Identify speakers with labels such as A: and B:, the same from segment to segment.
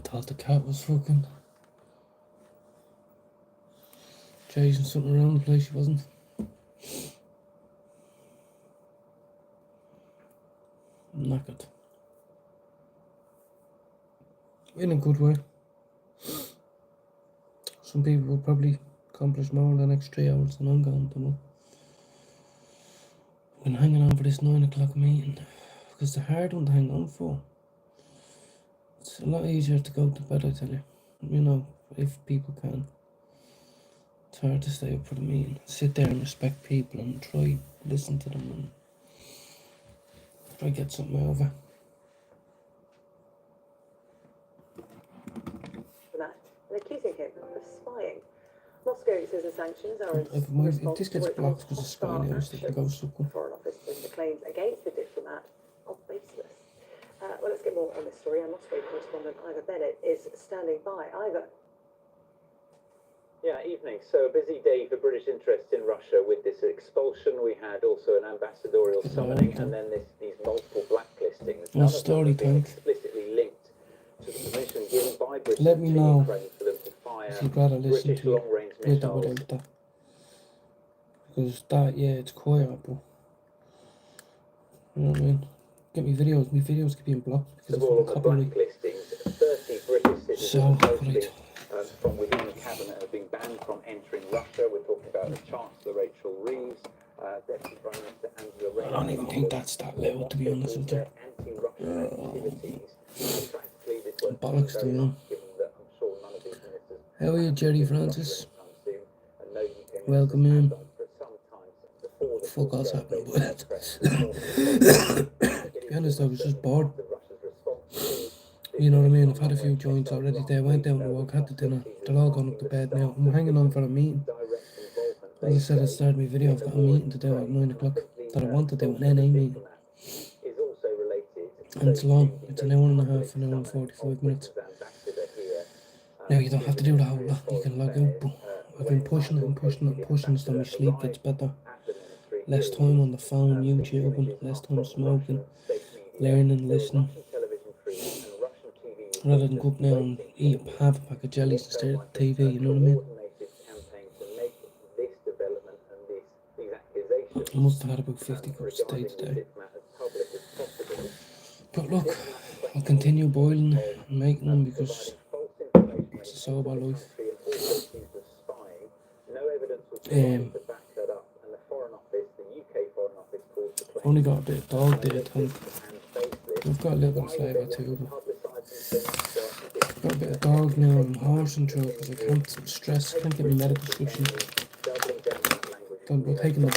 A: thought the cat was fucking chasing something around the place. She wasn't. Knackered. In a good way. Some people will probably accomplish more in the next 3 hours than I'm going to know. I've been hanging on for this 9 o'clock meeting because it's a hard one to hang on for. It's a lot easier to go to bed, I tell you. You know, if people can. It's hard to stay up for the meeting. Sit there and respect people and try listen to them and try get something out of it.
B: And accusing him of spying. Moscow says the sanctions are
A: If this gets blocked because of Sky News, they can go something.
B: Foreign Office says the claims against the diplomat are baseless. Well, let's get more on this story. Our Moscow correspondent Ivor Bennett is standing by. Ivor.
C: Yeah, evening. So a busy day for British interests in Russia with this expulsion. We had also an ambassadorial summoning and then these multiple blacklistings.
A: No story, Tank.
C: Explicitly linked to the permission given by Britain
A: Let me know
C: to Ukraine for them to fire
A: if you'd rather listen
C: British
A: to it
C: long-range
A: with or
C: missiles.
A: without that. Because that, yeah, it's quiet, but you know what I mean? Get me videos keep being blocked because of
C: All of the
A: copyright.
C: blacklistings, 30 British citizens
A: So,
C: mostly,
A: right.
C: from within the cabinet have been banned from entering Russia. We're talking about Chancellor Rachel Reeves, Deputy Prime Minister Angela Rayner.
A: I don't even think that's that loud, to be honest with you.
C: Anti-Russian activities. Practically, this won't be
A: Bollocks to
C: very
A: you.
C: long, given that I'm sure none of these ministers
A: How are you, Jerry Francis?
C: anytime soon, and no UK
A: Welcome
C: ministers
A: in.
C: have done for some time before the
A: Fuck all's
C: full-scale
A: happening
C: invasion
A: with
C: of Ukraine.
A: To be honest, I was just bored.
C: Russia's response to
A: You know what I mean? I've had a few joints already there. Went out and walked, had the dinner. They're all gone up to bed now. I'm hanging on for a meeting. As I said at the start of my video, I've got a meeting to do at 9 o'clock that I want to do, an NA meeting. And it's long. It's an hour and a half, an hour and 45 minutes. Now, you don't have to do the whole lot. You can log out, but I've been pushing it and pushing it and pushing so my sleep gets better. Less time on the phone, YouTube, and less time smoking, learning, listening. Rather than go up now and eat half a pack of jellies and stare at the TV, you know what I mean? I must have had about 50 cups a day today. But look, I'll continue boiling and making them because it's a sober life. I've only got a bit of dog there, I think. I've got a little bit of flavour too, but I've got a bit of dog now and horse and throat because I can't stress, I can't get my medical prescription. We're taking the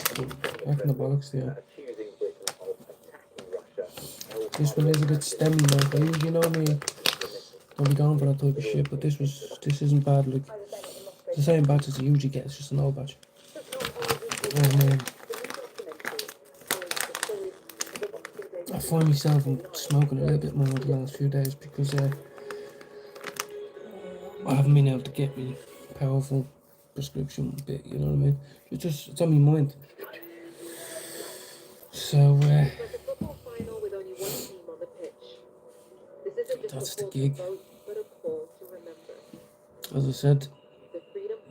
A: back in the bollocks there. This one is a bit stemmy now, I usually know me. Don't be going for that type of shit, but this isn't bad. Like it's the same batch as I usually get, it's just an old batch. And I find myself smoking a little bit more the last few days because I haven't been able to get me powerful prescription bit, you know what I mean? It's on my mind. So that's the gig. As I said,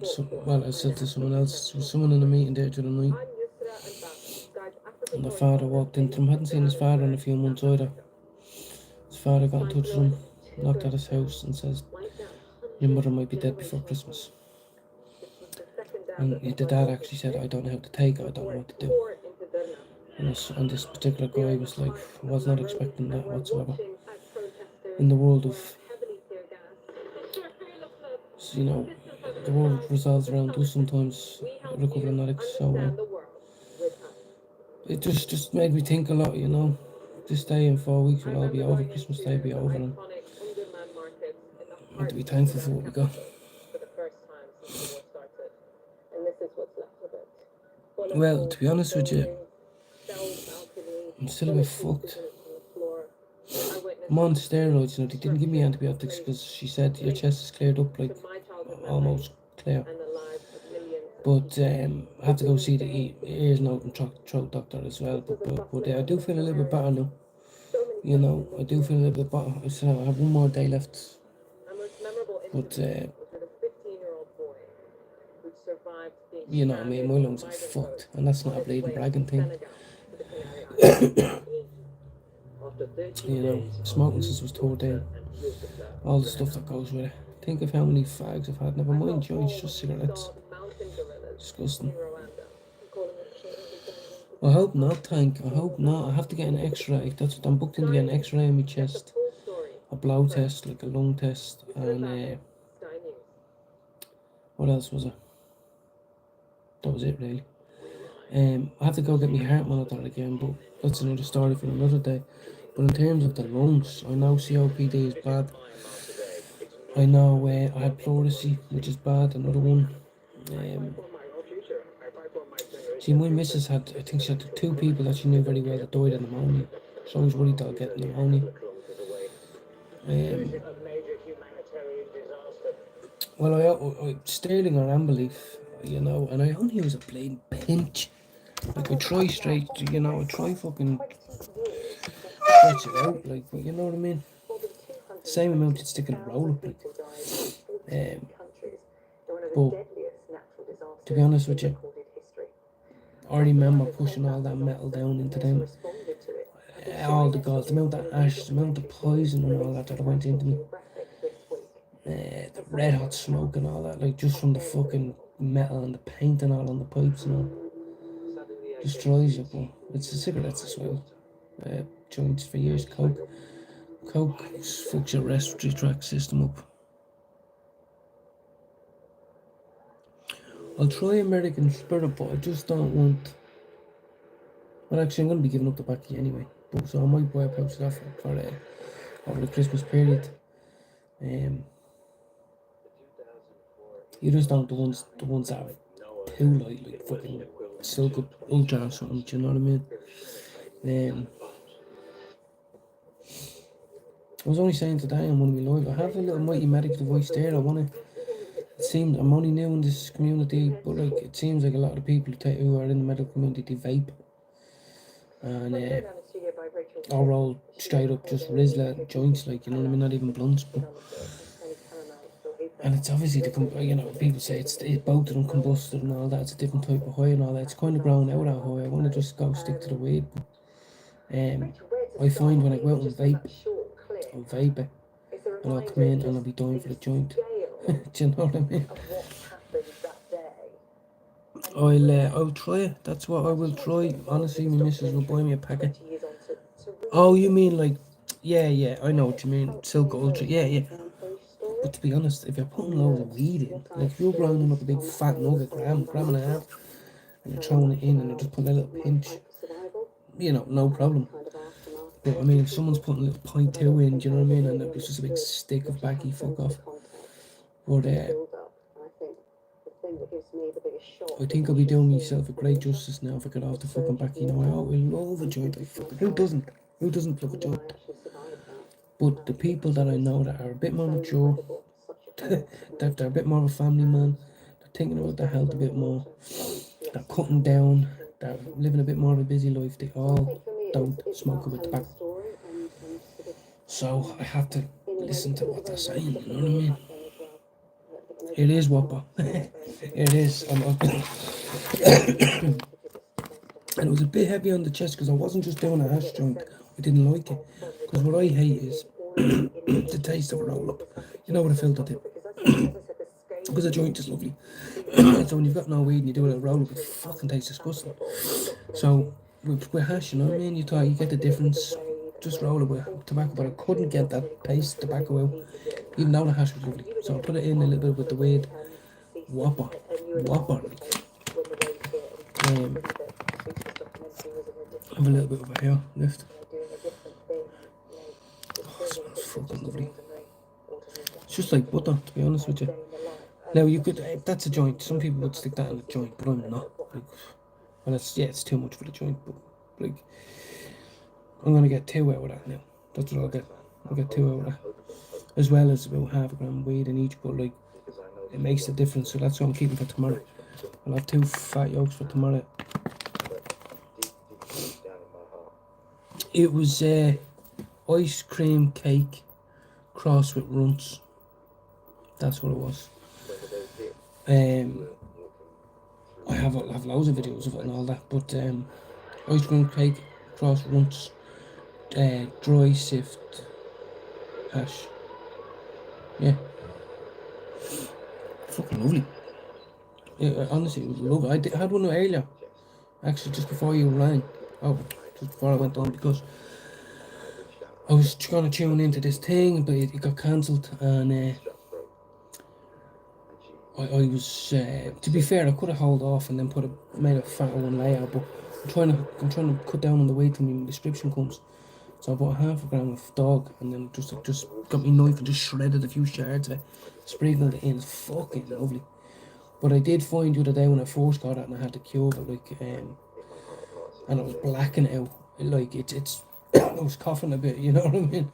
A: I said to someone else, there was someone in a meeting there the other night, and the father walked into him, hadn't seen his father in a few months either. His father got in touch with him, knocked at his house and says, your mother might be dead before Christmas. And the dad actually said, I don't know how to take it, I don't know what to do. And this particular guy was like, I was not expecting that whatsoever. In the world of, you know, the world revolves around us sometimes, recovering addicts, so it just made me think a lot, you know. This day in 4 weeks will all be over, Christmas Day will be over, and I have to be thankful for what we got. Well, to be honest with you, I'm still a bit fucked. I'm on steroids, you know, they didn't give me antibiotics because she said your chest is cleared up, like, almost clear. But I have to go see the ears, nose and throat doctor as well, but I do feel a little bit better now. You know, I do feel a little bit better. I have one more day left But,
B: with a 15-year-old boy who survived being
A: you know what I mean, my
B: stranded
A: lungs are
B: by the
A: fucked.
B: coast
A: And that's not
B: on
A: a
B: its
A: bleeding
B: way
A: bragging
B: to
A: thing.
B: Senegal, to the Canary Islands.
C: After 13
A: You know,
C: days of
A: smoking
C: food,
A: since I was
C: water
A: 13.
C: and water,
A: All the stuff that goes with it. Think of how many fags I've had. Never
B: I
A: mind
B: felt
A: joints,
B: wrong
A: just
B: when we
A: cigarettes.
B: saw the mountain gorillas
A: Disgusting.
B: in Rwanda. I'm calling it a shame every day.
A: I hope not, Tank. I hope not. I have to get an X-ray. That's what I'm booked in to get an X-ray on my
B: Get the
A: chest.
B: full story.
A: A blow test, like a lung test,
B: Good or
A: and
B: bad, Sky News.
A: what else was it? That was it, really. I have to go get my heart monitored again, but that's another story for another day. But in terms of the lungs, I know COPD is bad. I know I had pleurisy, which is bad. Another one. See, my missus had, I think she had 2 people that she knew very well that died of pneumonia. So I was worried I'll get pneumonia. Well, I Sterling or Amberleaf, you know, and I only use a plain pinch. Like I try straight, you know, I try fucking stretch it out, like, you know what I mean? Same amount you'd stick in a roll up, like. But to be honest with you, I remember pushing all that metal down into them, all the gods, the amount of ash, the amount of poison and all that went into me. The red hot smoke and all that, like just from the fucking metal and the paint and all on the pipes and all. Destroys you, but it's the cigarettes as well. Joints for years, coke fucks your respiratory tract system up. I'll try American Spirit, but I just don't want. Well, actually, I'm going to be giving up the backy anyway. But so I might buy a pouch of that for over the Christmas period. You just don't the ones that are too light, like fucking Silk Ultra or something. Do you know what I mean? I was only saying today on one of my live, I have a little Mighty Medic device there. It seems I'm only new in this community, but like it seems like a lot of people who are in the medical community they vape, and or roll straight up just Rizla joints, like, you know what I mean, not even blunts. But and it's obviously you know, people say it's both of them combusted and all that. It's a different type of high and all that. It's kind of grown out that high. I want to just go stick to the weed. I find when I go out and vape, I'll vape it, and I'll come in and I'll be dying for the joint. Do you know what I mean? I'll try it. That's what I will try. Honestly, my missus will buy me a packet. Oh, you mean like, yeah, I know what you mean. Silk Ultra, yeah. But to be honest, if you're putting loads of weed in, like if you're grinding up a big fat nugget, gram and a half, and you're throwing it in and you're just putting a little pinch, you know, no problem. But I mean, if someone's putting a little 0.2 in, do you know what I mean, and it was just a big stick of backy, fuck off. But I think I'll be doing myself a great justice now if I get off the fucking backy. You know, I love a joint. Who doesn't love a joint? But the people that I know that are a bit more mature, that they're a bit more of a family man, they're thinking about their health a bit more, they're cutting down, they're living a bit more of a busy life, they all don't smoke with tobacco. So I have to listen to what they're saying, you know what I mean? It is Whopper. It is. And it was a bit heavy on the chest because I wasn't just doing a hash joint. I didn't like it. Because what I hate is the taste of a roll up. You know what I felt at it. Because a joint is lovely. So when you've got no weed and you do a little roll up, it fucking tastes disgusting. So with hash, you know what I mean? You get the difference. Just roll it with tobacco, but I couldn't get that paste tobacco out, even though the hash was lovely. So I put it in a little bit with the weed. Whopper. Have a little bit of a hair lift. Oh, it smells fucking lovely. It's just like butter, to be honest with you. Now you could, that's a joint. Some people would stick that in a joint, but I'm not. Like, well, it's too much for the joint, but like, I'm gonna get 2 out of that now. That's what I'll get. I'll get 2 out of that, as well as about half a gram weed in each. But like, it makes a difference. So that's what I'm keeping for tomorrow. I'll have 2 fat yolks for tomorrow. It was ice cream cake crossed with runts. That's what it was. I have loads of videos of it and all that, but ice cream cake, cross runts, dry sift hash. Yeah. Fucking lovely. Yeah, honestly, it was lovely. I had one earlier, actually, just before you rang. Oh, just before I went on, because I was trying to tune into this thing, but it got cancelled, and I was, to be fair, I could have held off and then made a fatter one later, but I'm trying to cut down on the weight till my description comes. So I bought half a gram of dog, and then just got my knife and just shredded a few shards of it, sprinkled it in. It's fucking lovely. But I did find the other day when I first got it and I had to cube it, like, and it was blacking out. It's I was coughing a bit, you know what I mean?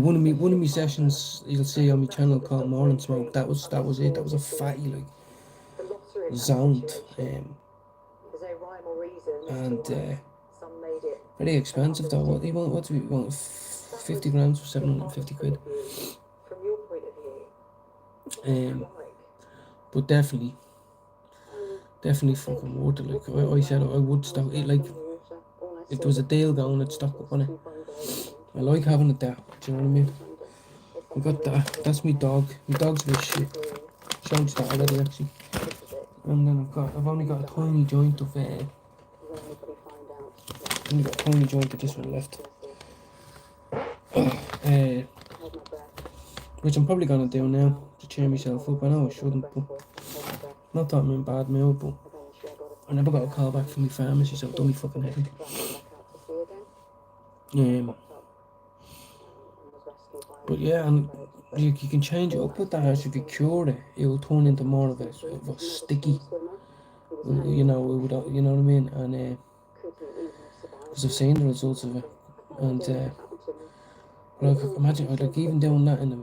A: One of my sessions you'll see on my channel called Morning Smoke. That was it. That was a fatty like zoned, and very expensive though. What do you want? What do you want? 50 grams for 750 quid. But definitely fucking worth it. Like I said, I would stock it. Like if there was a deal going, I'd stock up on it. I like having it there. Do you know what I mean? I got that. That's my dog. My dog's a bit shit. Showed you that already, actually. And then I've only got a tiny joint of this one left. Which I'm probably gonna do now to cheer myself up. I know I shouldn't, but not that I'm in bad mood, but I never got a call back from my pharmacy, so I've done my fucking head. But yeah, and you can change it up with that. As if you cure it, it will turn into more of a sticky. You know, you know what I mean. And because I've seen the results of it, and like imagine like even doing that in a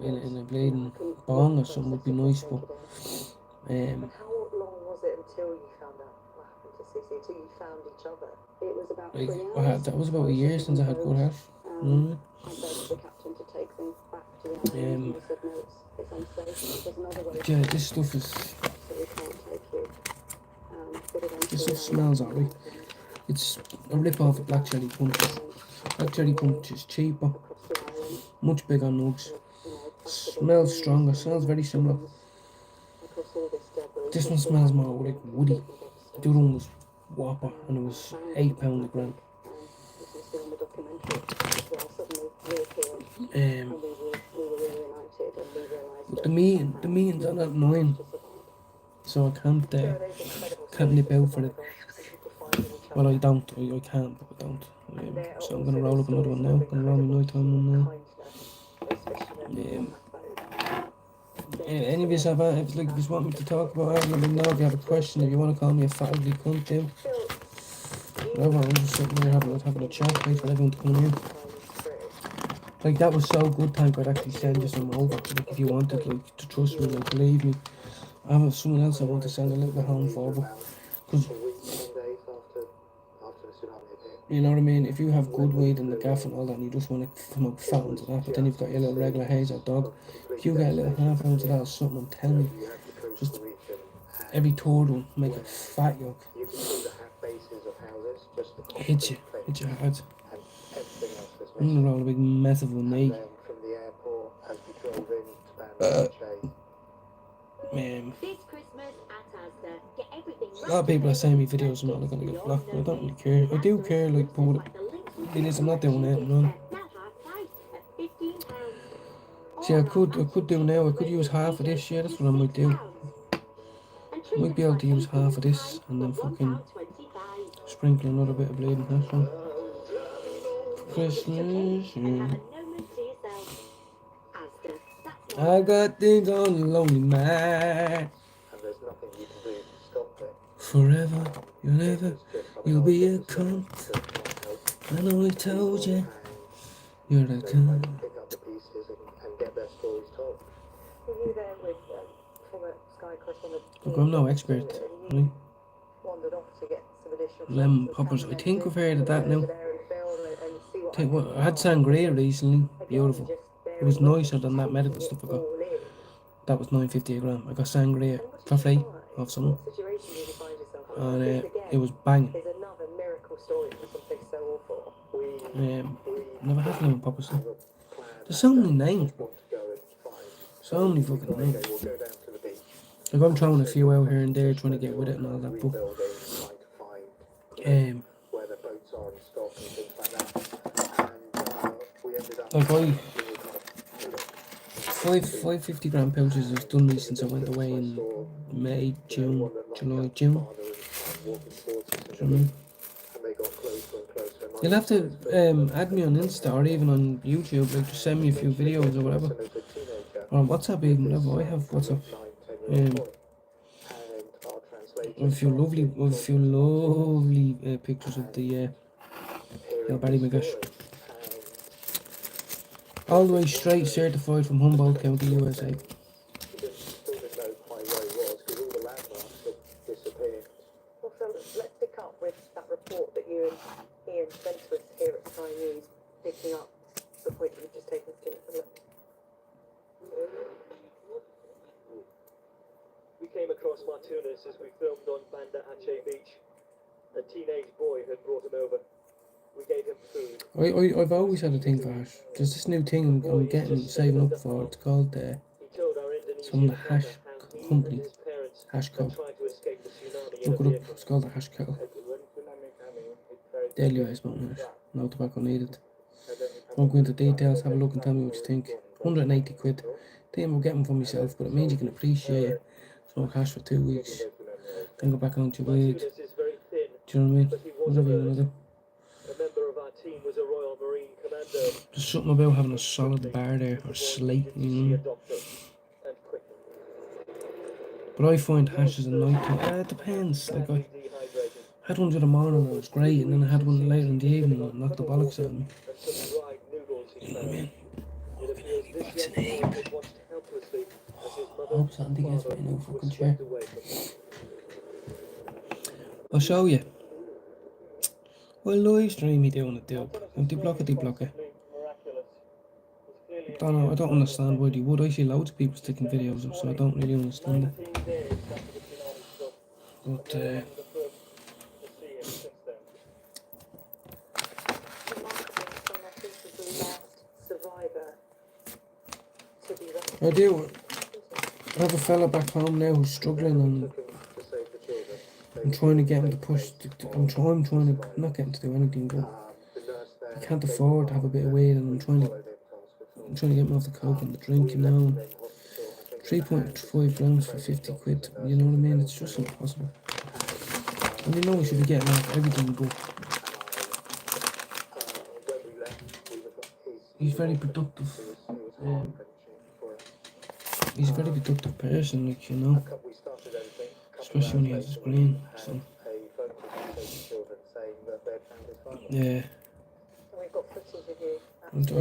A: bleeding bong or something would be nice, but
B: How long was it until you found out what happened to Cece? Until you found each other? It was about
A: like
B: 3 hours.
A: that was about a year since I had good hash. You know what I mean?
B: I begged the captain to take things back to the island, and he said no, it's unsafe. There's another way.
A: Yeah, this stuff is.
B: So we can't take you. But
A: This
B: eventually
A: stuff smells alright. It's a rip off of Black Cherry Punch. Black Cherry Punch is cheaper, much bigger nugs. Smells stronger, smells very similar. This one smells more like woody. The other one was Whopper and it was £8 a gram. But the meeting's on at 9, so I can't nip out for it. Well, I don't. I can't, but I don't. So I'm gonna roll up another one now. I'm gonna roll my nighttime one now. Any of you have if you want me to talk about it, let me know. If you have a question, if you want to call me a fat ugly cunt, do. Whatever, I'm just sitting here having a chat. Wait for everyone to come in. Like that was so good, Tank. I'd actually send you some over. Like if you wanted, like to trust me, like believe me. I have someone else I want to send a little bit home for, because you know what I mean. If you have good weed in the gaff and all that, and you just want to smoke fountains of that, but then you've got your little regular haze or dog. If you get a little half ounce of that or something, I'm telling you, just every third one make a fat yolk. Hit you hard. I'm gonna roll a big mess of one, mate. A lot of people are saying my videos are not going to get blocked, but I don't really care. I do care, like, but it is, I'm not doing that, man. See, I could do now, I could use half of this, yeah, that's what I might do. I might be able to use half of this, and then fucking sprinkle another bit of bleeding hash on. For Christmas, yeah. I got things on the lonely mind. Forever, you'll be a cunt. I know I told you, you're a cunt. Look, I'm no expert, right? Lemon poppers, I think I've heard of that now. I had sangria recently, beautiful. It was nicer than that medical stuff I got.
B: all in.
A: That was $9.50 a gram. I got sangria for free off someone,
B: What situation do you find yourself in?
A: and
B: This again
A: it was banging.
B: is another miracle story for something so awful.
A: Never had lemon poppers. There's so many names, bro. So many fucking names. Like I'm throwing a few out here and there, trying to get with it and all that. But like I 550 gram pouches I've done me since I went away in May, June, July, June. Do you know what I mean? You'll have to add me on Insta or even on YouTube, like just send me a few videos or whatever. Or on WhatsApp even, whatever. I have WhatsApp. A few lovely pictures of the Ballymagosh. All the way straight certified from Humboldt County, USA.
B: Well, so let's pick up with that report that you and Ian sent to us here at Sky News, picking up the point that you've just taken us to. Have a look.
D: We came across Martunas as we filmed on Banda Aceh Beach. A teenage boy had brought him over. We gave him food.
A: I've always had a thing for hash. There's this new thing I'm getting, saving up for. It's called
D: He told our Indonesian
A: some of the hash
D: reporter how he
A: company,
D: and his parents
A: Hash
D: had
A: Co.
D: tried to escape the tsunami in
A: Look
D: a
A: it up.
D: vehicle.
A: It's called the Hash Kettle. Daily I smoking hash. No tobacco needed. Won't go into details. Have a look and tell me what you think. 180 quid. Think I'm getting for myself, but it means you can appreciate it. Smoke hash for 2 weeks. Then go back on to weed.
D: Martunas is very thin,
A: Do you know what I mean?
D: but he was
A: Whatever you
D: alert.
A: wanna do.
D: A member of our team was a Royal Marine commander.
A: There's something about having a solid bar there or slate, you
D: See a
A: know.
D: doctor, and quick.
A: But I find hash is a night. It depends. Like I
D: Dehydrated.
A: had one the other morning and it was great, and then I had one later in the evening and it knocked the bollocks out of me.
D: And some dried noodles he
A: You know what I mean?
D: It appears this young boy had watched helplessly as his
A: I
D: mother
A: hope Sandy gets me a new
D: was
A: fucking
D: swept
A: chair.
D: away from him.
A: I'll show you. Well, live stream me doing it, dude. And deblock it.
D: Miraculous. He's clearly
A: I don't know, I don't understand why they would. I see loads of people sticking videos up, so I don't really understand it.
D: 19 days after the tsunami struck.
A: But,
D: The first to see him since then.
B: Remarkable, son, I think is the last survivor to be rescued.
A: I do. I have a fella back home now who's struggling and I'm trying to get him to push. I'm trying to not get him to do anything, but he can't afford to have a bit of weight, and I'm trying to get him off the coke and the drink, you know. 3.5 grams for 50 quid, you know what I mean? It's just impossible. And you know we should be getting off everything, but he's very productive. He's a very productive person, like, you know. Especially when he has his green, so. Yeah,
B: And we've got footage of you.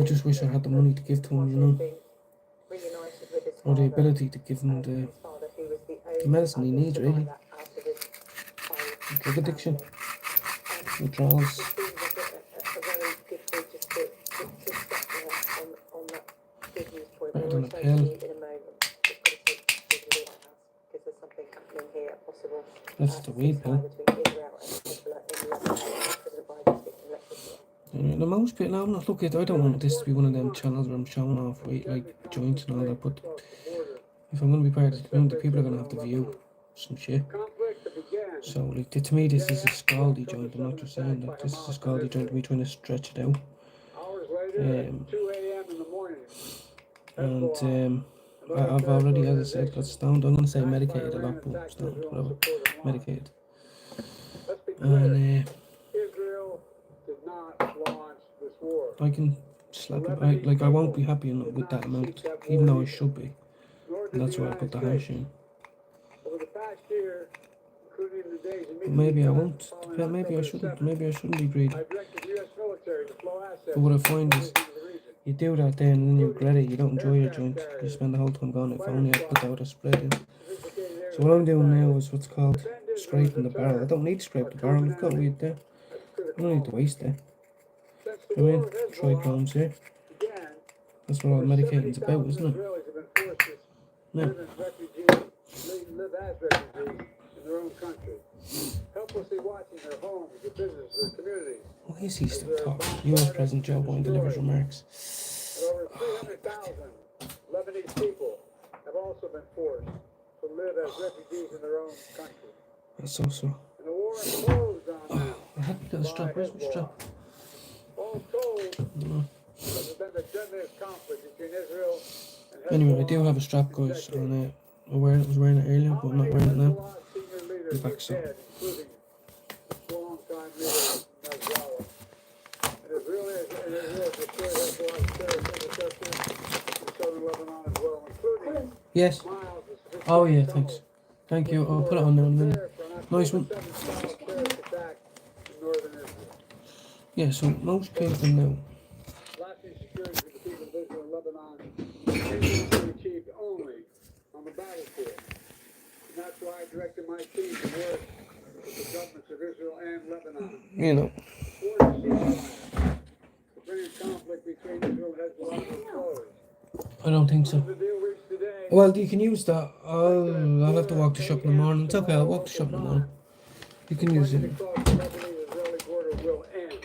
A: I just wish I had the money to give to him, you know.
B: Being reunited with his
A: Or the
B: father,
A: ability to give him the
B: his father, who was the only
A: medicine he needs, really.
B: survivor out of his whole
A: drug addiction,
B: family.
A: withdrawals.
B: It seems like a very good way just to stop there on that good news point.
A: Better
B: We'll
A: than a
B: return to
A: pill.
B: you in a moment. Just got to take you to the White House because there's something happening here, a possible
A: That's the weed pill.
B: between Israel and Hezbollah in Lebanon. President Biden speaking electricity.
A: The most bit now, I'm not looking. I don't want this to be one of them channels where I'm showing off weight, like joints and all that. But if I'm going to be part of the community, people are going to have to view some shit. So, like, to me, this is a scaldy joint. I'm not just saying that this is a scaldy joint. Me trying to stretch it out. And I've already, as I said, got stoned. I'm going to say medicated a lot, but stoned, whatever. Medicated. And I can slap it. I won't be happy with that amount, even though I should be. And that's why I put the hash in. But maybe I won't. Maybe I shouldn't. Maybe I shouldn't be greedy. But what I find is, you do that then and then you regret it. You don't enjoy your joint. You spend the whole time going, if only I put that with a spread in. So what I'm doing now is what's called scraping the barrel. I don't need to scrape the barrel. I've got weed there. I don't need to waste it. I mean, trichromes here. That's what all medicating's about, isn't it?
E: Israelis have been forced to
A: Yeah.
E: live as refugees in their own country, helplessly watching their homes, their businesses, their communities.
A: Why is he still talking? US President Joe Biden delivers remarks.
E: And over 300,000 Lebanese people have also been forced to live as refugees in their own country.
A: That's also.
E: And the war imposed on them.
A: I had to get a strap. Where's my strap?
E: All told,
A: No.
E: this has been the deadliest conflict between Israel and
A: Anyway, I do have a strap, guys. And I was wearing it earlier, but I'm not wearing it now. Be back soon.
E: Including long-time leader Nasrallah. And Israel destroyed Hezbollah's terrorist infrastructure in southern Lebanon as well, including
A: Yes.
E: miles of sophisticated
A: Oh yeah,
E: tunnels.
A: thanks. Thank you. I'll put it on there in a minute. Nice one.
E: Terrorist attack in northern Israel.
A: Yeah, so most people know.
E: Lasting security for the people of Israel and Lebanon is to be achieved only on the battlefield. And that's why I directed my team to work with the governments of Israel and Lebanon
A: You know.
E: toward a ceasefire. The brilliant conflict between Israel and Hezbollah will close.
A: I don't think so.
E: The deal reached today.
A: Well, you can use that. I'll have to walk the shop in the morning. It's okay, I'll walk the shop in the morning. You can use it.
E: Across the Lebanese-Israeli border will end.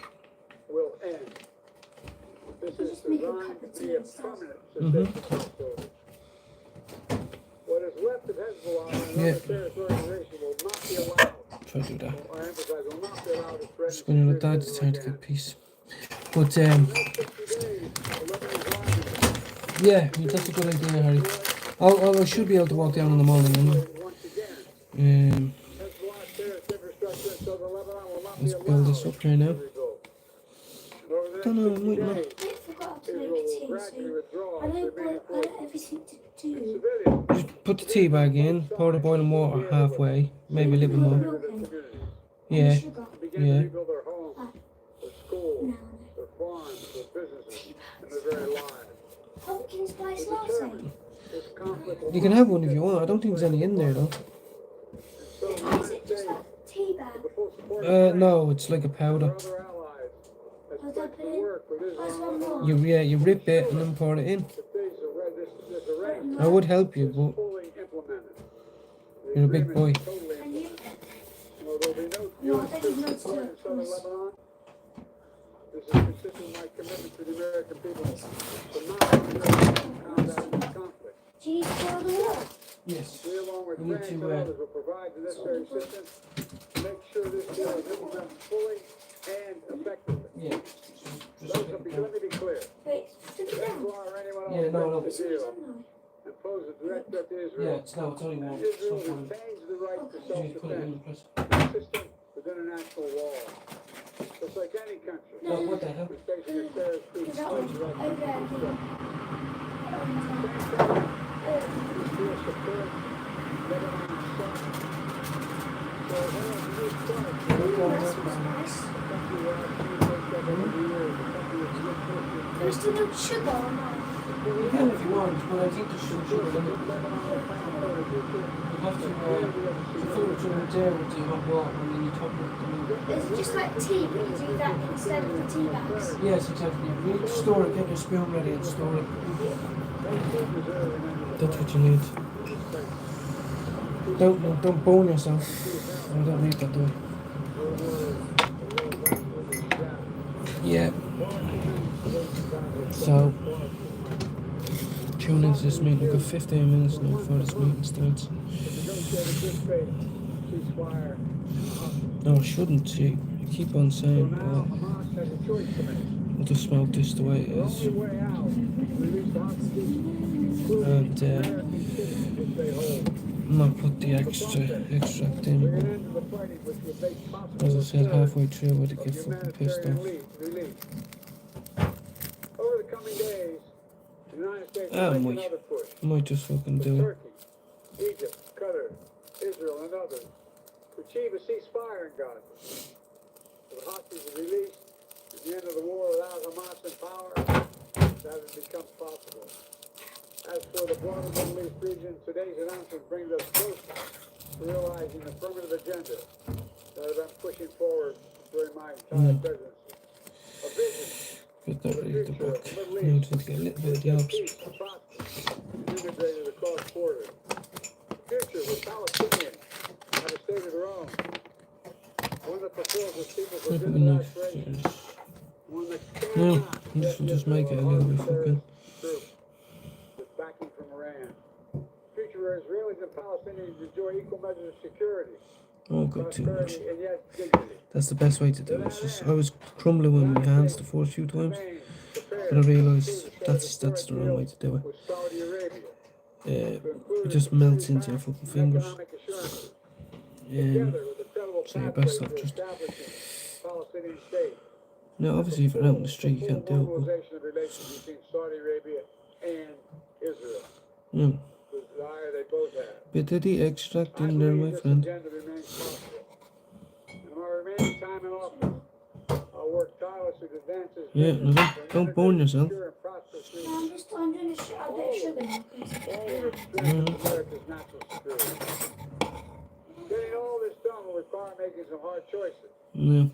E: Will end. This is designed to be a permanent cessation crossover. What is left of Hezbollah and
A: Yeah.
E: another terrorist organization will not be allowed.
A: Try to do that.
E: I emphasize, will not be allowed to threaten
A: Just going to let that. It's time to get peace. But yeah, that's a good idea, Harry. I should be able to walk down in the morning. Let's build this up here now. Don't know, I'm waiting up.
F: I forgot to make tea, so I don't got everything to do.
A: Just put the tea bag in, pour the boiling water halfway, maybe a little bit more. Yeah,
F: Sugar.
A: yeah.
E: Rebuild their homes, their schools, their farms, their businesses, and their very lives.
F: Pumpkin spice latte.
E: This conflict will
A: You can have one if you want. I don't think there's any in there though.
F: Is it just like tea bag?
E: full support
A: No, it's like a powder.
E: of other allies as
F: How's
E: pledged
F: that
E: to
F: been?
E: work with
F: That's
E: Israel
F: one
E: and
F: more.
A: You rip it and then pour it in.
E: if this arrangement
A: I would help you,
E: is
A: but
E: fully implemented. The
A: you're a big boy.
E: agreement is totally
F: Can you?
E: Although there will be
F: No,
E: no
F: I don't know
E: support in
F: to
E: southern
F: promise.
E: Lebanon, this is consistent with my commitment to the American people to not combat this conflict.
F: Do you need to pour the water?
A: Yes.
E: We, along with
A: We need
E: France
A: to,
E: and others, will provide the necessary assistance to make sure this deal is implemented fully and effectively.
A: Yeah.
E: Let me be clear.
F: Wait, put it down.
E: Hezbollah or anyone else
A: Yeah, no, no.
E: breaks the
F: It's
E: deal
F: done
E: and pose a direct threat to
A: Yeah,
E: Israel.
A: it's only one.
E: Israel
A: So fine.
E: retains the right to
A: You just put it in
E: self-defense,
A: the press.
E: consistent with international law. Just like any country.
F: No,
A: What the hell?
E: Who's facing a terrorist
F: now.
E: group
F: That one.
E: claims the right to
F: Over there.
E: self-defense. This deal supports Lebanon's son. So, as a new start,
F: That smells nice.
E: country where I've seen this stuff over the years, a country that's looked forward to
F: There's still no sugar on that.
A: You can if you want, but I think there's some sugar in it.
E: Lebanon a plan for the future.
A: You have to fill it through the air with the hot water and then you top it with the milk.
F: It's just like tea, but you do that instead of the tea bags.
A: Yes, exactly. You need to store it, get your spoon ready and store it. That's what you need. Don't burn yourself. I don't need that though. Yeah. So tune into this meeting. We've got 15 minutes now before this meeting starts. No, I shouldn't. You keep on saying, I'll just smoke this the way it is. And not put the extract in. But as I said, halfway through I would get fucking pissed off.
E: Over the coming days, the United States
A: Ah,
E: will make
A: might.
E: another push.
A: I might just fucking
E: with
A: do it.
E: Turkey, Egypt, Qatar, Israel, and others to achieve a ceasefire in Gaza. If the hostages are released and the end of the war without Hamas in power, that has become possible. As for the broader Middle East region, today's announcement brings us closer to realizing the affirmative agenda that I've been pushing forward during my entire presidency. A vision
A: get that ready to
E: future
A: back.
E: of the Middle
A: Now I
E: East.
A: just need to get a little bit of the
E: Peace
A: Alps.
E: and prosperity is integrated across borders. The future with Palestinians have a state of their own. One that fulfills its people's
A: Flip it
E: legitimate
A: enough.
E: aspirations. One that
A: No,
E: cannot
A: this will
E: let
A: just make it a
E: Israel
A: little
E: harm
A: bit
E: terrorist
A: fucking.
E: groups with backing from Iran. Future where Israelis and Palestinians enjoy equal measures of security,
A: Oh god, too much.
E: prosperity, and yet dignity.
A: That's the best way to do it. It's just I was crumbling with my hands the first few times,
E: Remain
A: but I
E: prepared
A: realised
E: to
A: that's
E: the
A: the wrong way to do it.
E: with Saudi Arabia.
A: It just melts into your fucking fingers.
E: Economic assurances,
A: Um,
E: together with the credible
A: so you
E: pathway
A: best
E: to
A: not just.
E: establishing Palestinian state.
A: Now, obviously, if you're out in the street, you can't do it.
E: Normalization of relations between Saudi Arabia and Israel.
A: But, yeah.
E: The desire they both have.
A: Bit of the extract
E: I
A: in there,
E: believe
A: my
E: this
A: friend.
E: agenda remains possible. In my remaining time in office, I'll work tirelessly to advance this
A: Yeah,
E: vision
A: no,
E: for an
A: don't burn
E: integrated,
A: yourself.
E: secure, and prosperous
F: No,
E: region.
F: I'm doing a bit of sugar now. 'Cause
E: All strength of America's national security. Getting all this done will require making some hard choices.
A: Yeah.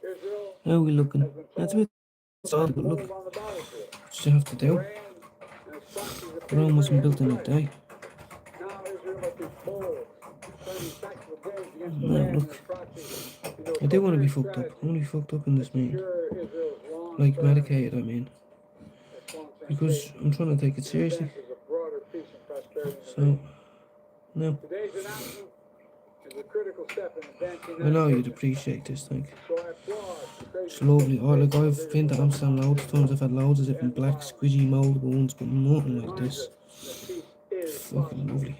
E: Israel
A: How are we looking?
E: has been
A: That's a
E: told
A: bit sad, but
E: to
A: look,
E: hold on the battlefield.
A: what you have to do.
E: Iran and its proxies have paid a
A: Rome wasn't
E: very
A: built in a
E: heavy price.
A: day.
E: Now Israel must be bold, turning tactical gains against
A: No,
E: Iran and
A: look.
E: its proxies into a
A: I do want to be
E: coherent
A: fucked up.
E: strategy
A: I want to be fucked up in this
E: to
A: meeting.
E: secure Israel's long-term,
A: Like medicated, I mean.
E: that's long-term
A: Because
E: safety
A: I'm trying to take it
E: and
A: seriously.
E: advances of broader peace and prosperity in the
A: So,
E: region.
A: no.
E: Today's announcement is a critical step in advancing
A: I
E: that
A: know you'd
E: vision.
A: appreciate this, like.
E: So I applaud the crazy
A: It's lovely. Oh, like I've
E: vision
A: been to
E: of
A: Amsterdam loads of times. I've had loads of different black,
E: violence.
A: squidgy, mould ones, but nothing like
E: Reminds
A: this.
E: us that peace is
A: Fucking
E: possible.
A: lovely.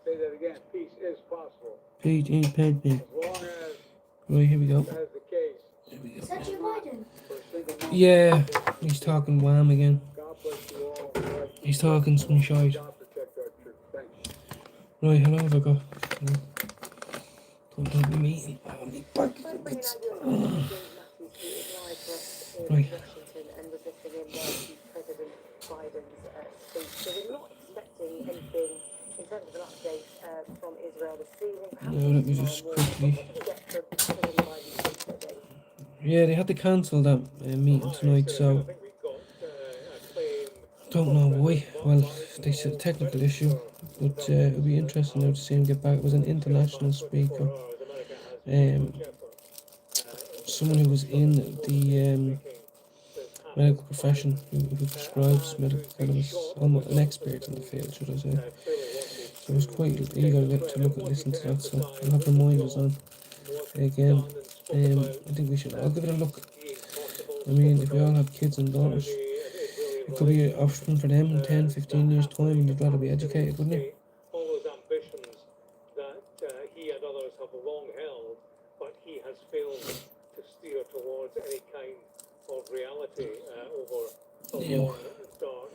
E: Say that again. Peace is possible.
A: Page 8, pen.
E: As long as
A: Right, here we go.
E: that is the case.
A: Here we
F: is
A: go.
F: that Joe Biden?
E: For a single moment,
A: Yeah, he's talking wham again.
E: God bless you all. Lord,
A: He's talking some shite.
E: God protect our truth. Thank you.
A: Right, hello, have I got? Don't have a meeting. I'll be back.
B: So bringing out your James Matthews, who is live for us in
A: Right.
B: Washington and was listening in there to President Biden's speech. So we're not expecting anything in terms of an update from Israel this evening. Perhaps
A: No, let me
B: tomorrow
A: just
B: morning.
A: quickly.
B: What did we get from President Biden's speech that day?
A: Yeah, they had to cancel that meeting tonight, so don't know why. Well, they said a technical issue, but it'll be interesting now to see him get back. It was an international speaker, someone who was in the medical profession, who prescribes medical cannabis, almost an expert in the field, should I say. So I was quite eager to listen to that, so I'll have reminders on again. I think we should all give it a look. I mean, if we all have kids and daughters, it could be an option for them in 10, 15 years' time, and you'd rather be educated, wouldn't you?
D: All those ambitions that he and others have long held, but he has failed to steer towards any kind of reality over the
A: Yeah.
D: long, dark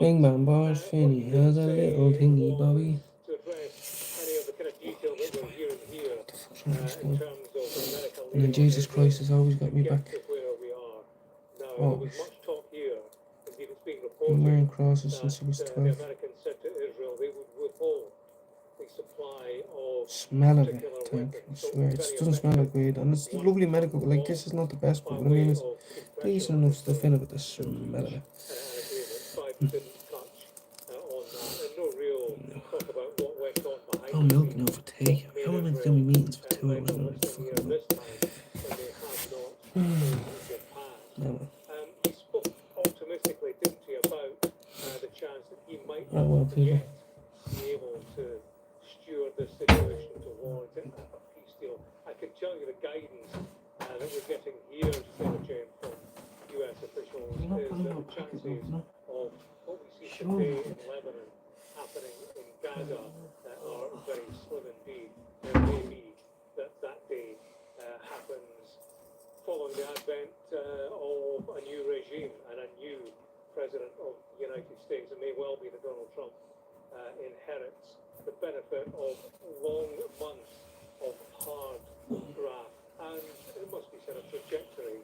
A: Bing
D: months.
A: bang bars, Finny has a little thingy, Bobby.
D: To address any of the kind of detail that we're hearing here
A: What the fuck's wrong with this
D: in
A: guy?
D: terms of American
A: And then Jesus Christ has always got me
D: get
A: back.
D: to where we are now. There
A: Always.
D: was much talk here, indeed it's being
A: Been
D: reported,
A: wearing crosses since I was
D: that the
A: 12.
D: Americans said to Israel they would withhold the supply of
A: Smell of it,
D: particular
A: tank. I
D: weapons. So
A: swear, it just doesn't smell like weed. And it's lovely medical, like this is not the best, but I mean, it's decent enough stuff in it, but the smell of it.
D: Biden didn't touch on that, and no real talk about what went on behind
A: Oh,
D: the
A: milk
D: scenes.
A: now for tea. How am I meant to do my meetings for 2 hours now? Fucking milk.
D: This time, when they have not the past.
A: No, well.
D: He spoke optimistically, didn't he, about the chance that he might
A: Oh, well,
D: not
A: people.
D: yet be able to steward the situation towards a peace deal. I can tell you the guidance that we're getting here, Senator James, from US officials
A: You're not
D: is
A: putting
D: that
A: no
D: the
A: packet
D: chances
A: milk, no?
D: of what we see
A: Sure.
D: today in Lebanon happening in Gaza are very slim indeed. There may be that day happens following the advent of a new regime and a new president of the United States. It may well be that Donald Trump inherits the benefit of long months of hard graft, and it must be said a trajectory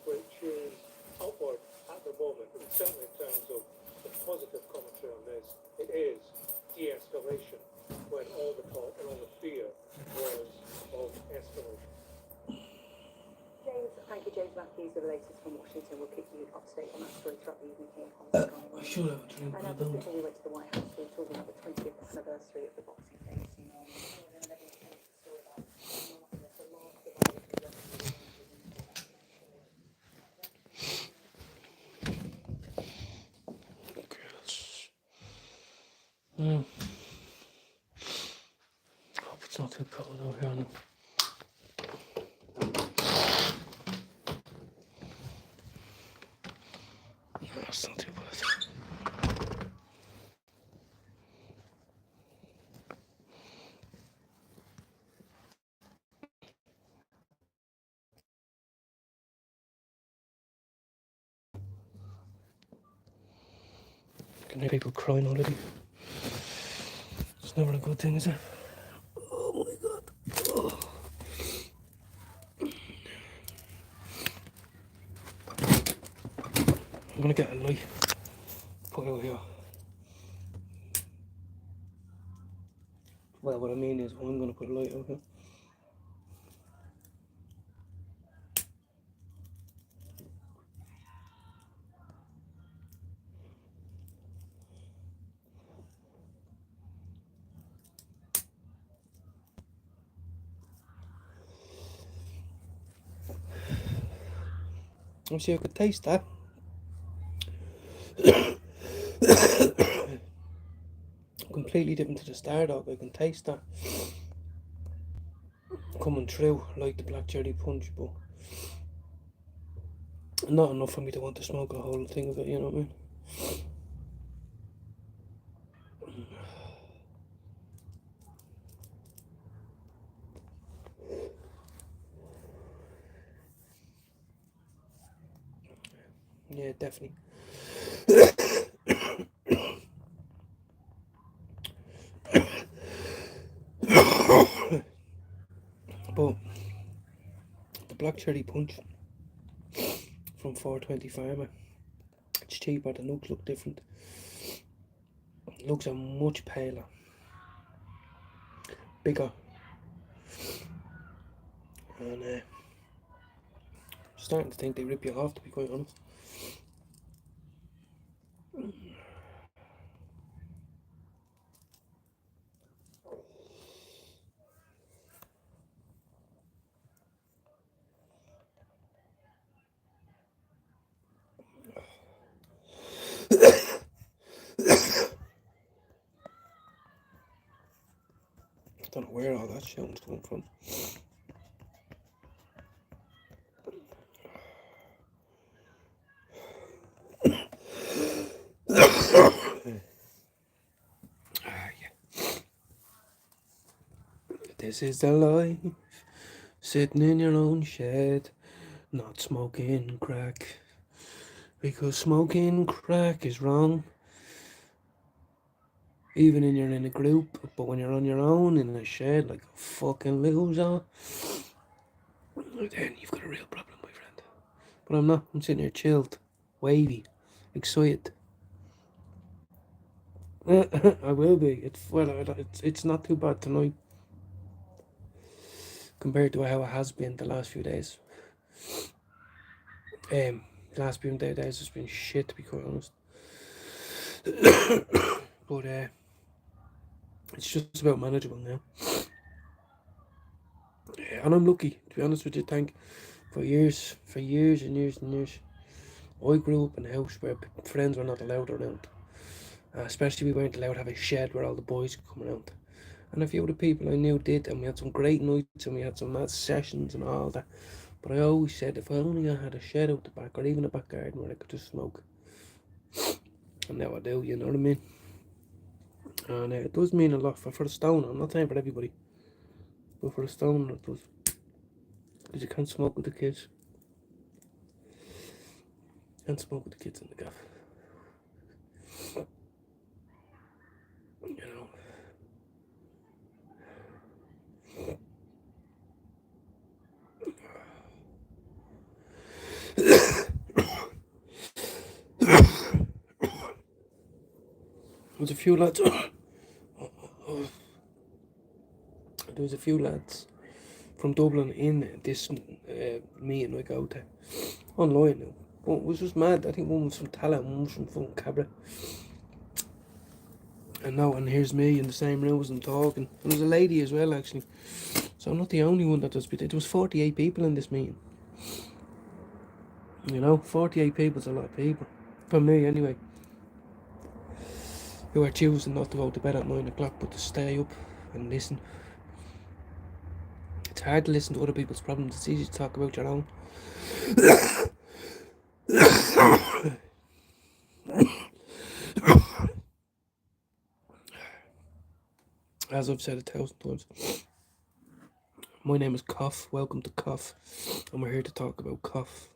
D: which is upward at the moment, and certainly in terms of the positive commentary on this, it is de-escalation when all the talk and all the fear was of escalation.
B: James, thank you, James. James Matthews, the latest from Washington, will keep you up to date on that story throughout the evening here on
A: I
B: Sky.
A: should have a drink,
B: And
A: but I
B: just
A: don't.
B: before we went to the White House, we were talking about the 20th anniversary of the Boxing Day tsunami.
A: Mm. Hope it's not too cold out here now. No, it's not too bad. Can hear people crying already. It's never a good thing, is it? Oh my god. Oh. I'm gonna get a light. Put it out here. Well, what I mean is, I'm gonna put a light out here. Let's see if I could taste that. Completely different to the Star Dog. I can taste that coming through like the black cherry punch, but not enough for me to want to smoke a whole thing of it, you know what I mean? Yeah, definitely. But the black cherry punch from 420 Pharma, it's cheaper, the looks look different. Looks are much paler, bigger, and starting to think they rip you off, to be quite honest. Don't know where all that shouting's coming from. This is the life, sitting in your own shed, not smoking crack, because smoking crack is wrong. Even when you're in a group, but when you're on your own in a shed like a fucking loser, then you've got a real problem, my friend. But I'm not. I'm sitting here chilled, wavy, excited. I will be. It's not too bad tonight compared to how it has been the last few days. The last few days has been shit, to be quite honest. But it's just about manageable now. And I'm lucky, to be honest with you. For years and years and years, I grew up in a house where friends were not allowed around. Especially we weren't allowed to have a shed where all the boys could come around. And a few of the people I knew did, and we had some great nights and we had some mad sessions and all that. But I always said, if only I had a shed out the back or even a back garden where I could just smoke. And now I do, you know what I mean? And it does mean a lot for the stoner. I'm not saying for everybody, but for the stoner it does. Because you can't smoke with the kids. Can't smoke with the kids in the gaff. You know. There's a few lads. There was a few lads from Dublin in this meeting I go to, online now. One was just mad. I think one was from Tala and one was from fucking Cabra. And now, and here's me in the same room as I'm talking. And there's a lady as well, actually. So I'm not the only one that does. There was 48 people in this meeting. You know, 48 people's a lot of people. For me, anyway. Who are choosing not to go to bed at 9 o'clock, but to stay up and listen. It's hard to listen to other people's problems. It's easy to talk about your own. As I've said 1,000 times, my name is Cough. Welcome to Cough, and we're here to talk about cough.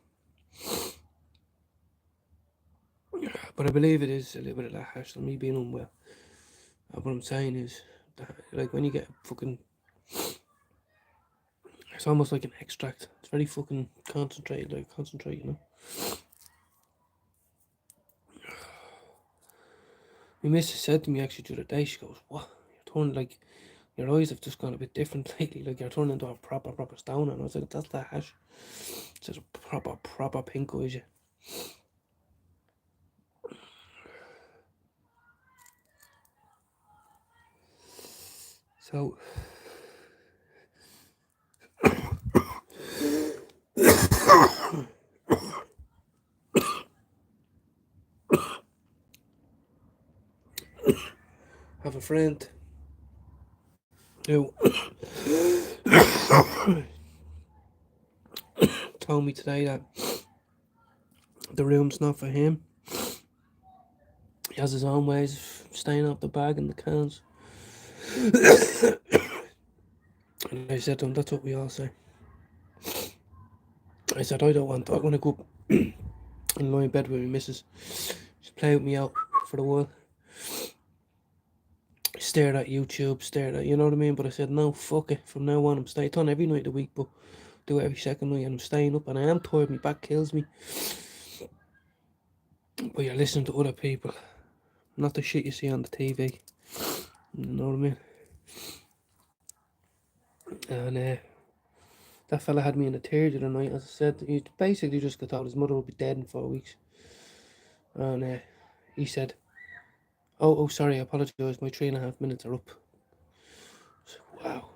A: But I believe it is a little bit of that hash on me being unwell. What I'm saying is, that, like, when you get fucking, it's almost like an extract. It's very fucking concentrated, like concentrate, you know. My missus said to me actually the other day, she goes, "What? You're turning, like, your eyes have just gone a bit different lately, like you're turning into a proper stoner." And I was like, "That's the hash. It's just proper pink eyes, yeah." So have a friend who told me today that the room's not for him. He has his own ways of staying off the bag and the cans. And I said to him, that's what we all say. I said, I want to go up and lie in bed with my missus. Just play with me out for a while. Stared at YouTube, you know what I mean? But I said, no, fuck it. From now on, I'm staying. It's on every night of the week, but do it every second night, and I'm staying up. And I am tired, my back kills me. But you're listening to other people, not the shit you see on the TV. You know what I mean? And that fella had me in a tear the other night. As I said, he basically just got told his mother would be dead in 4 weeks. And he said, oh, sorry, I apologise, my 3.5 minutes are up. I said, wow.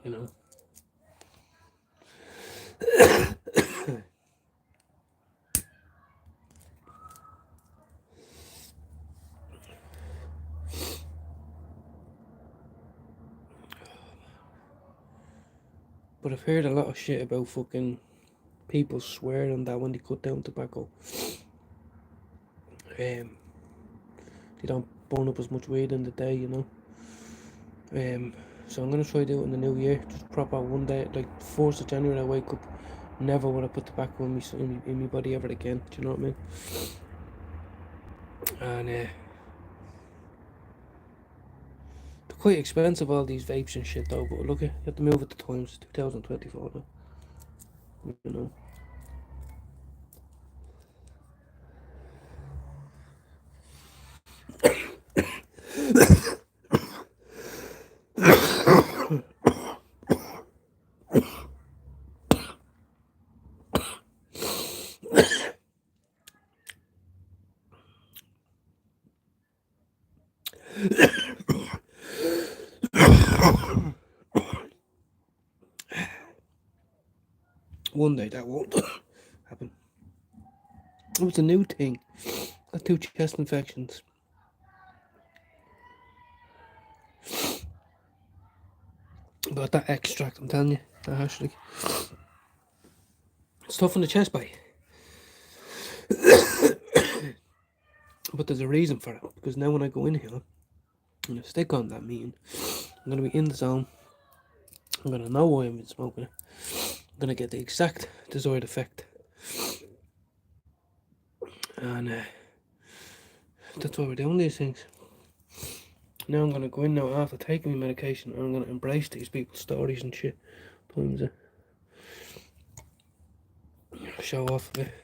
A: You know. But I've heard a lot of shit about fucking people swearing that when they cut down tobacco, they don't burn up as much weed in the day, you know. So I'm gonna try to do it in the new year, just proper one day, like 1st of January I wake up, never will I put tobacco in my body ever again, do you know what I mean? And they're quite expensive, all these vapes and shit though, but look, you have to move with the times. It's 2024 now, you know. One day that won't happen. It was a new thing. Got 2 chest infections. But that extract, I'm telling you, that actually, it's tough on the chest, boy. But there's a reason for it, because now when I go in here, I'm gonna stick on that meeting. I'm gonna be in the zone. I'm gonna know why I've been smoking it. I'm gonna get the exact desired effect. And that's why we're doing these things. Now I'm gonna go in now after taking my medication, and I'm gonna embrace these people's stories and shit. Times show off a bit.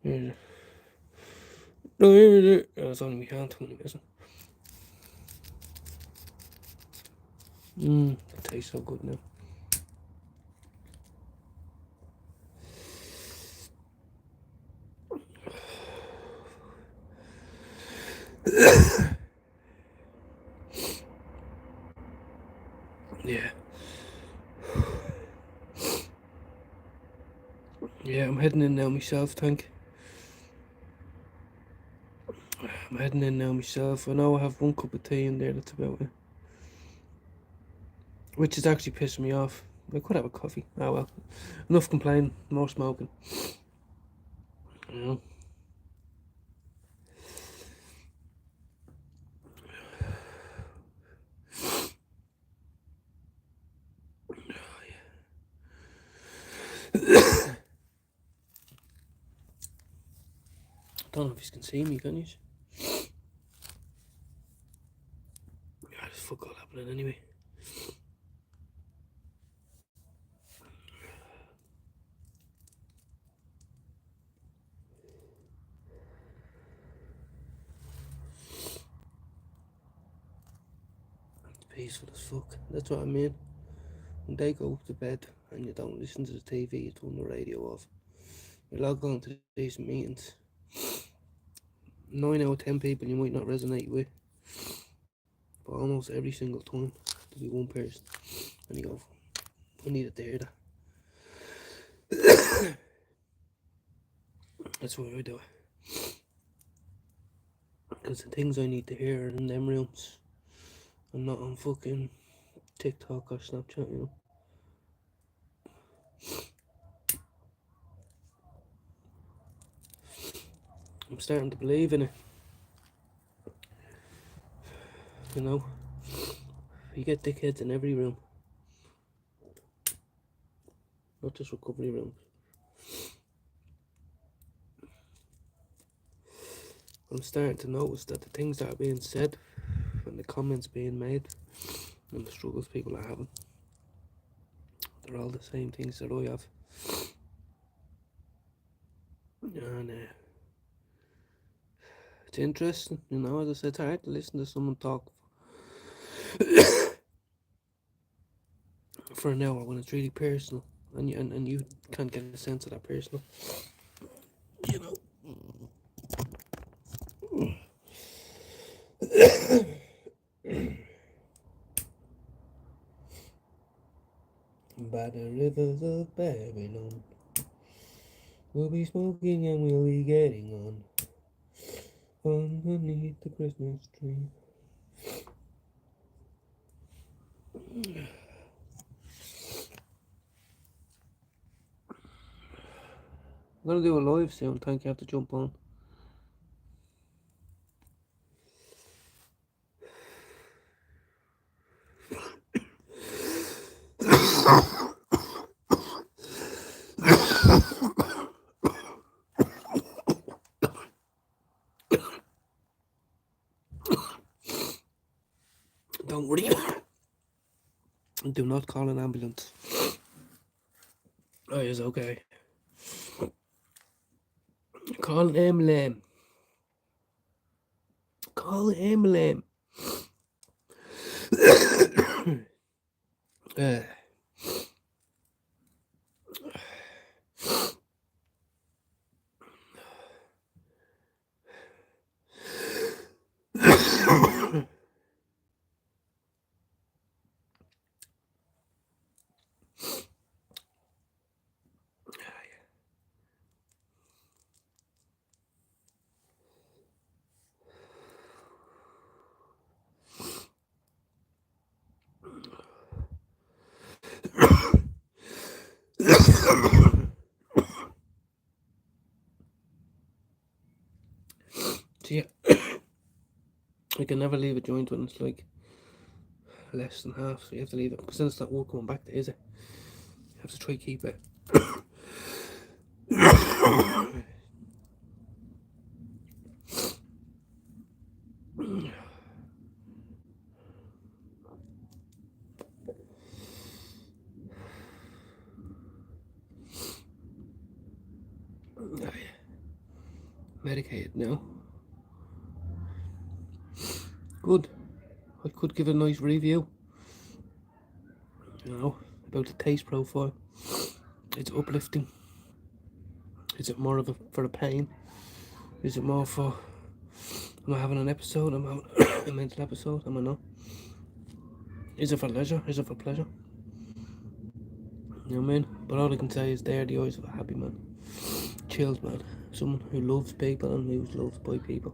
A: Here's it. No, here's it. It's only my hand when it isn't. It tastes so good now. Yeah. Yeah, I'm heading in now myself, thank. I'm heading in now myself. I know I have one cup of tea in there, that's about it. Which is actually pissing me off. I could have a coffee. Oh well. Enough complaining, more smoking. You know? I don't know if you can see me, can you? Yeah, there's fuck all happening anyway. It's peaceful as fuck. That's what I mean. When they go to bed and you don't listen to the TV, you turn the radio off. You log on to these meetings. 9 out of 10 people you might not resonate with, but almost every single time there'll be one person and you go, I need to hear that. That's why I do it. Because the things I need to hear are in them rooms. I'm not on fucking TikTok or Snapchat, you know. I'm starting to believe in it. You know, you get dickheads in every room, not just recovery rooms. I'm starting to notice that the things that are being said and the comments being made and the struggles people are having, they're all the same things that I have. And it's interesting, you know, as I said, it's hard to listen to someone talk for an hour when it's really personal and you can't get a sense of that personal, you know. By the rivers of Babylon, we'll be smoking and we'll be getting on underneath the Christmas tree. I'm gonna do a live soon, thank you, I have to jump on. Don't worry. Do not call an ambulance. Oh, it's okay. Call an ambulance. Call an ambulance. So yeah, I can never leave a joint when it's like less than half, so you have to leave it, because then it's not worth coming back to, is it? You have to try to keep it. Medicated now. Good. I could give a nice review, you know, about the taste profile. It's uplifting. Is it more of a for the pain? Is it more for Am I having an episode? Am I having a mental episode? Am I not? Is it for leisure? Is it for pleasure? You know what I mean? But all I can say is they're the eyes of a happy man. Chilled man. Someone who loves people and who's loved by people.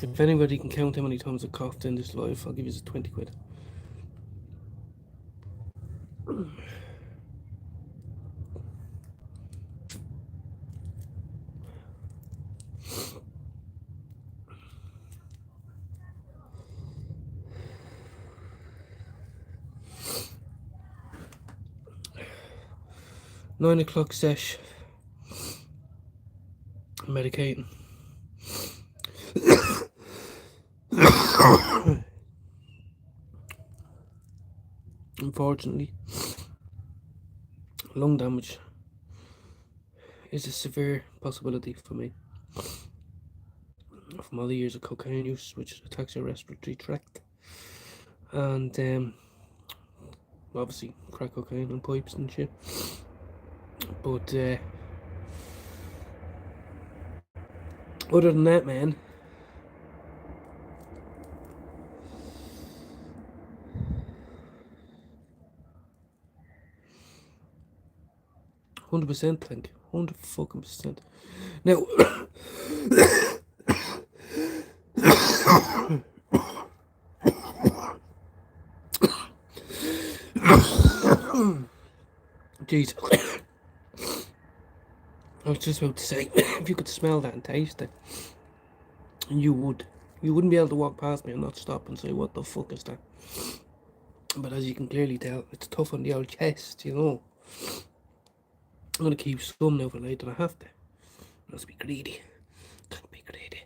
A: If anybody can count how many times I coughed in this life, I'll give you 20 quid. Nine o'clock sesh. Medicating. Unfortunately, lung damage is a severe possibility for me from all the years of cocaine use, which attacks your respiratory tract, and obviously crack cocaine and pipes and shit. But other than that, man, %, think 100% now. Jeez. I was just about to say, if you could smell that and taste it, you wouldn't be able to walk past me and not stop and say, what the fuck is that? But as you can clearly tell, it's tough on the old chest, you know. I'm gonna keep some now for later. I have to. Must be greedy. Can't be greedy.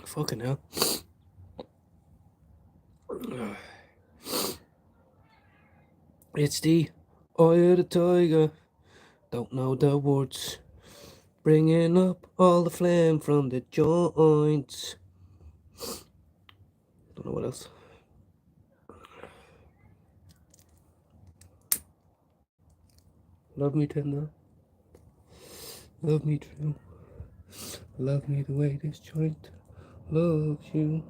A: Fucking hell. It's the Eye of the Tiger. Don't know the words. Bringing up all the flame from the joints. Don't know what else. Love me tender. Love me true. Love me the way this joint loves you.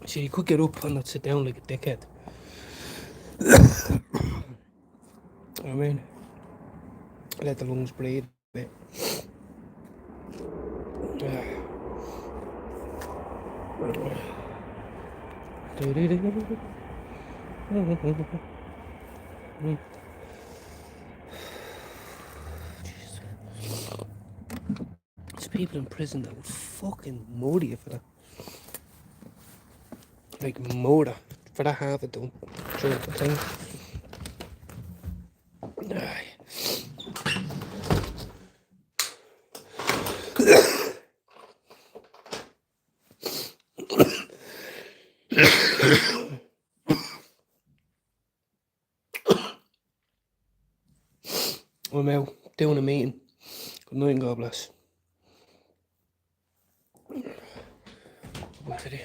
A: See, you could get up and not sit down like a dickhead. I mean, let the lungs breathe a bit. There's people in prison that would fucking murder you for that. Like murder for that half it done during the thing. I'm out doing a meeting. Good night and God bless. What did he?